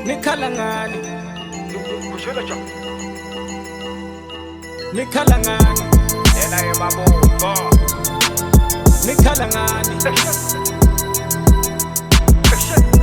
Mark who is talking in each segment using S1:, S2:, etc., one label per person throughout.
S1: nikhala ngani
S2: kushela cha
S1: nikhala ngani
S2: yena yemabuko
S1: nikhala ngani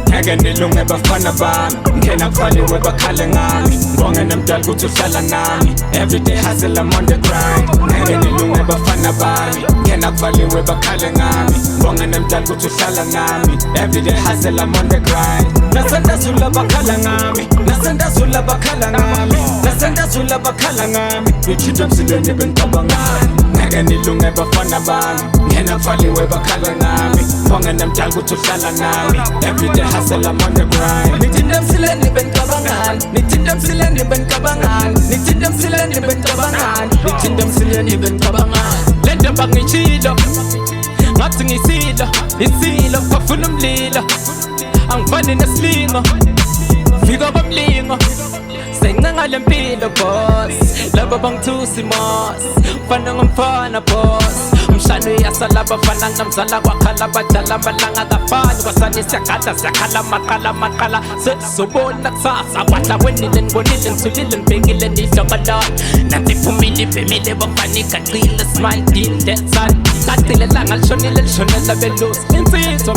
S3: ngeke nilunge bafana bami ngena kuphaliwe bakhale ngami ngibonge nemdala ukuthi uhlala nami everyday hustle I'm on the grind ngeke nilunge bafana bami ngena kuphaliwe bakhale ngami ngibonge nemdala ukuthi uhlala nami everyday hustle I'm on the grind
S1: nasendazula bakhala ngami nasendazula bakhala ngami nasendazula bakhala ngami
S3: ngijida emsileni bengicabangani ngeke nilunge bafana bami ngena kuphaliwe bakhale ngami ngibonge nemdala ukuthi uhlala nami everyday hustle I'm on the grind
S1: nithinda emsileni bengicabangani nithinda emsileni bengicabangani nithinda emsileni bengicabangani nithinda emsileni bengicabangani lento bangitshilo ngathi ngisilo isilo kwafuna umlilo angifani nesilingo fika bomlingo sencenga lempilo boss laba bangithusi mos mfana ngomfana boss umshana uyasala bafana namzala kwakhala badala amalanga kafani kwasani siyagada siyakhala maqala sesobona kusasa kwadla kwenile nibonile ngisulile nibhekile nidlokolona nanti phumile ibhemile bafana igaqile smile deal that sun kaqile langa lishonile lishonela belusi insizwa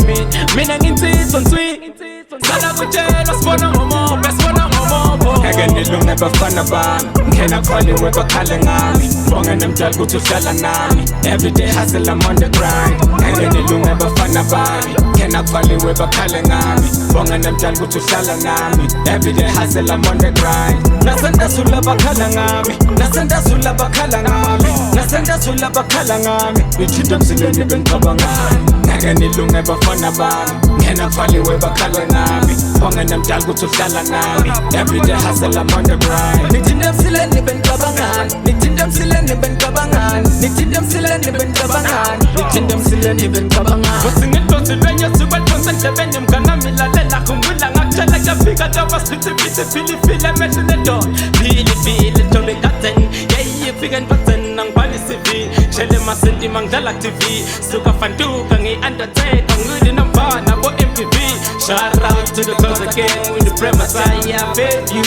S1: mina nginsizwa nswi sana kutshelwa sibona ngomobo sibona ngomobo
S3: ngeke nilunge bafana bami ngena kuphaliwe bakhale ngami ngibonge nemdala ukuthi uhlala nami everyday hustle I'm on the grind ngeke nilunge bafana bami ngena kuphaliwe bakhale ngami ngibonge nemdala ukuthi uhlala nami everyday hustle I'm on the grind
S1: nasendazula bakhala ngami nasendazula bakhala ngami nasendazula bakhala ngami
S3: ngijida emsileni bengicabangani ngeke nilunge bafana bami ngena kuphaliwe bakhale ngami ngibonge nemdala ukuthi uhlala nami everyday hustle I'm on the grind
S1: nithinda emsileni bengicabangani nithinda emsileni bengicabangani nithinda emsileni bengicabangani nithinda emsileni bengicabangani
S4: Wasingedonsi lwenye siwadonsa ndlebeni mnganami lalela khumbula ngakutshela kuyafika njengoba sithi phile emehlweni edolo phile tobe katheni yayifika entotheni angibhali CV shele masenti mangidlala TV suka fantuka ngi-undertaker ngili nomfana bo-MTV shout out to the cause again with the premise I have you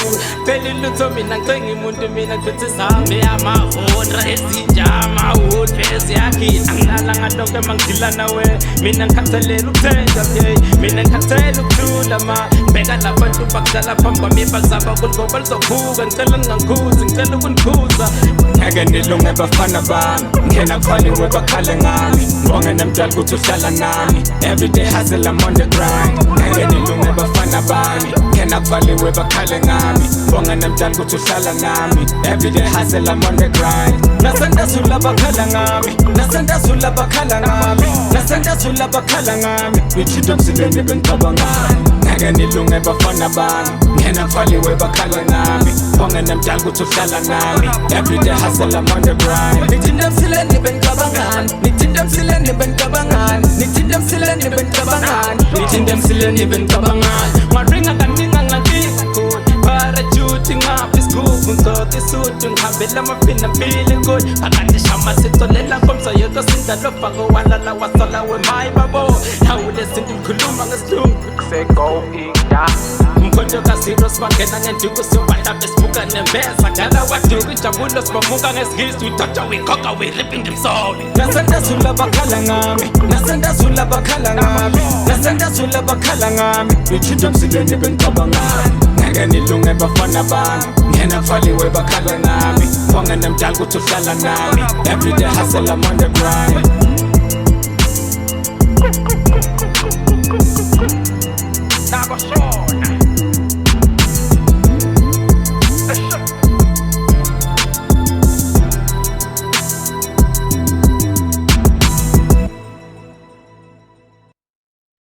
S4: phela ilutho mina ngicenga imuntu mina ngithi sihambe amahora ezinja amahora eziyakhila angilala ngalokho mangidila nawe mina ngikhathalela ukuthenga mina ngikhathalela ukuthula ma bheka labantu bakudala phambi kwami bazaba ngoba lizokhuka ngicela ngingakhuzi ngicela ukunikhuza
S3: ngeke nilunge bafana bami ngena kuphaliwe bakhale ngami ngibonge nemdala ukuthi uhlala nami everyday hustle I'm on the grind ngeke nilunge bafana bami ngena kuphaliwe bakhale ngami ngibonge nemdala ukuthi uhlala nami everyday hustle I'm on the grind
S1: nasendazula bakhala ngami nasendazula bakhala ngami nasendazula bakhala ngami
S3: ngijida emsileni bengicabangani ngeke nilunge bafana bami ngena kuphaliwe bakhale ngami ngibonge nemdala ukuthi uhlala nami everyday hustle I'm on the grind
S1: nithinda emsileni bengicabangani nithinda emsileni bengicabangani nithinda emsileni bengicabangani nithinda emsileni bengicabangani
S4: ngaringa kaninga ngakikho parachuti ngaphi isigubhu ngizotha isudu ngihambela amaphinda mpile nkulu phakathi shama sitholela nkomsa yedwa sindalofaka walala wasala wemayi babo hawule zinto ngikhuluma ngesilungu
S2: sego ida
S4: umkhonto kasiro sibangena ngenduku siwala besibuka nembeza gala waduku injabulo sibamuka ngesigisi withatha wikhokha we-ripping emsobi
S1: nasendazula bakhala ngami nasendazula bakhala ngami nasendazula bakhala ngami
S3: ngijida emsileni bengicabangani ngeke nilunge bafana bami ngena kuphaliwe bakhale ngami ngibonge nemdala ukuthi uhlala nami everyday hustle I'm on the grind